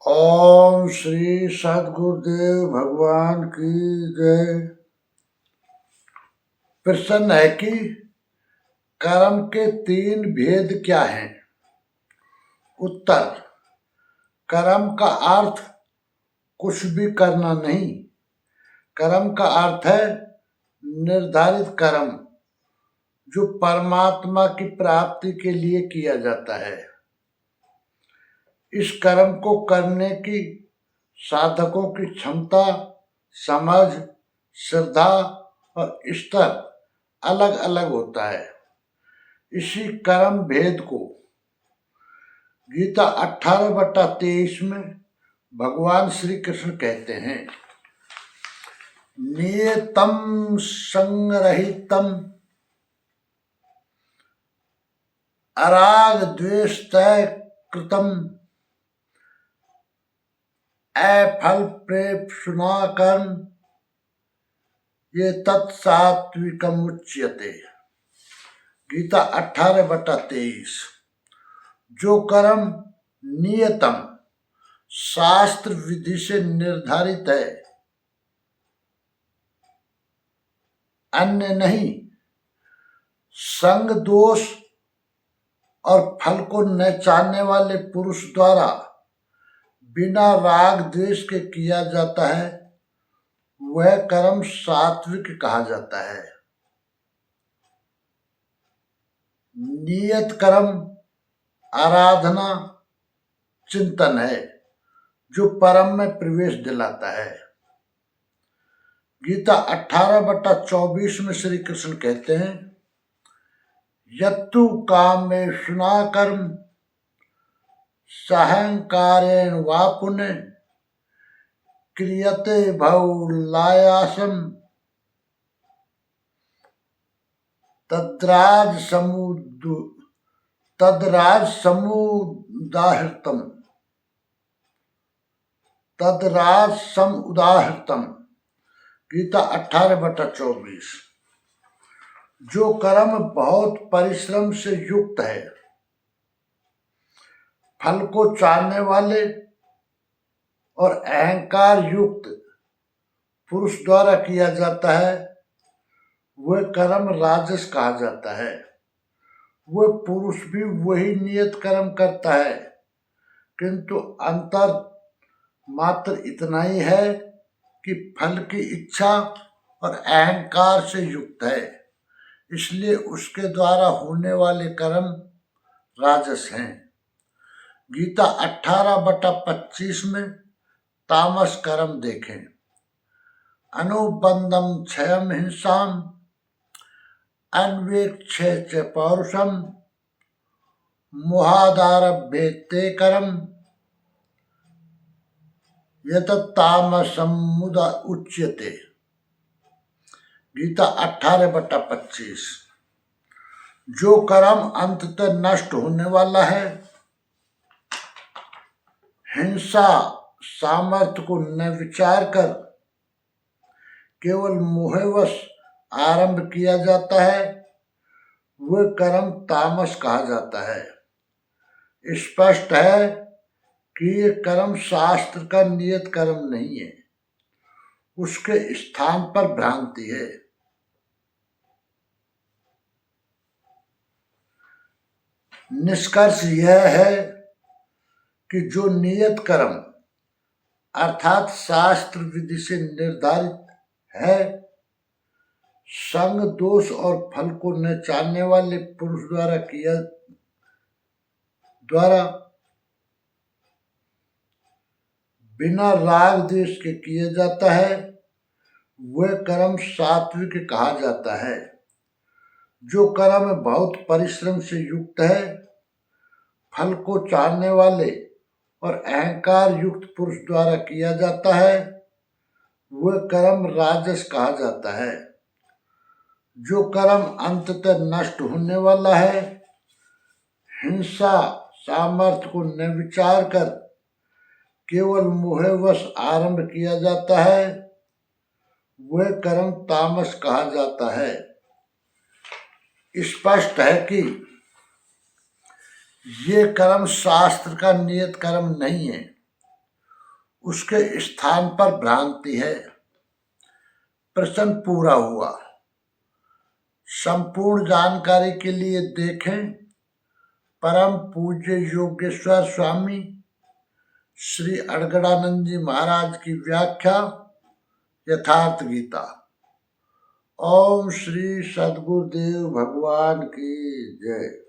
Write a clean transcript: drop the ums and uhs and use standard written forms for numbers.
ओम श्री सद्गुरुदेव भगवान की जय। प्रश्न है कि कर्म के तीन भेद क्या हैं? उत्तर: कर्म का अर्थ कुछ भी करना नहीं। कर्म का अर्थ है निर्धारित कर्म जो परमात्मा की प्राप्ति के लिए किया जाता है। इस कर्म को करने की साधकों की क्षमता, समझ, श्रद्धा और स्तर अलग अलग होता है। इसी कर्म भेद को गीता 18/23 में भगवान श्री कृष्ण कहते हैं, नियतम संग्रहितम अराग द्वेष तय कृतम अफल प्रेप्सुना कर्म ये तत्सात्विकम उच्यते। गीता 18/23। जो कर्म नियतम शास्त्र विधि से निर्धारित है, अन्य नहीं, संग दोष और फल को न चाहने वाले पुरुष द्वारा बिना राग द्वेष के किया जाता है, वह कर्म सात्विक कहा जाता है। नियत कर्म आराधना चिंतन है जो परम में प्रवेश दिलाता है। गीता 18/24 में श्री कृष्ण कहते हैं, यत्तु कामेषुना कर्म सहंकारेण वा पुण्य क्रियते बहुलायासम तद्राज समुदाहृतम। गीता 18/24। जो कर्म बहुत परिश्रम से युक्त है, फल को चाहने वाले और अहंकार युक्त पुरुष द्वारा किया जाता है, वह कर्म राजस कहा जाता है। वह पुरुष भी वही नियत कर्म करता है, किंतु अंतर मात्र इतना ही है कि फल की इच्छा और अहंकार से युक्त है, इसलिए उसके द्वारा होने वाले कर्म राजस हैं। गीता 18/25 में तामस कर्म देखें, अनुबंधम क्षयम हिंसाम अन्वेक्ष्य च पौरुषम मोहादारभ्येते कर्म यततामसम मुदा उच्यते। गीता 18/25। जो कर्म अंततः नष्ट होने वाला है, हिंसा सामर्थ्य को न विचार कर केवल मोहवश आरंभ किया जाता है, वह कर्म तामस कहा जाता है। स्पष्ट है कि ये कर्म शास्त्र का नियत कर्म नहीं है, उसके स्थान पर भ्रांति है। निष्कर्ष यह है कि जो नियत कर्म अर्थात शास्त्र विधि से निर्धारित है, संग दोष और फल को न चाहने वाले पुरुष द्वारा बिना राग द्वेष के किया जाता है, वह कर्म सात्विक कहा जाता है। जो कर्म बहुत परिश्रम से युक्त है, फल को चाहने वाले और अहंकार युक्त पुरुष द्वारा किया जाता है, वह कर्म राजस कहा जाता है। जो कर्म अंततः नष्ट होने वाला है, हिंसा सामर्थ्य को न विचार कर केवल मोहवश आरंभ किया जाता है, वह कर्म तामस कहा जाता है। स्पष्ट है कि ये कर्म शास्त्र का नियत कर्म नहीं है, उसके स्थान पर भ्रांति है। प्रश्न पूरा हुआ। संपूर्ण जानकारी के लिए देखें परम पूज्य योगेश्वर स्वामी श्री अड़गड़ानंद जी महाराज की व्याख्या यथार्थ गीता। ओम श्री सद्गुरुदेव भगवान की जय।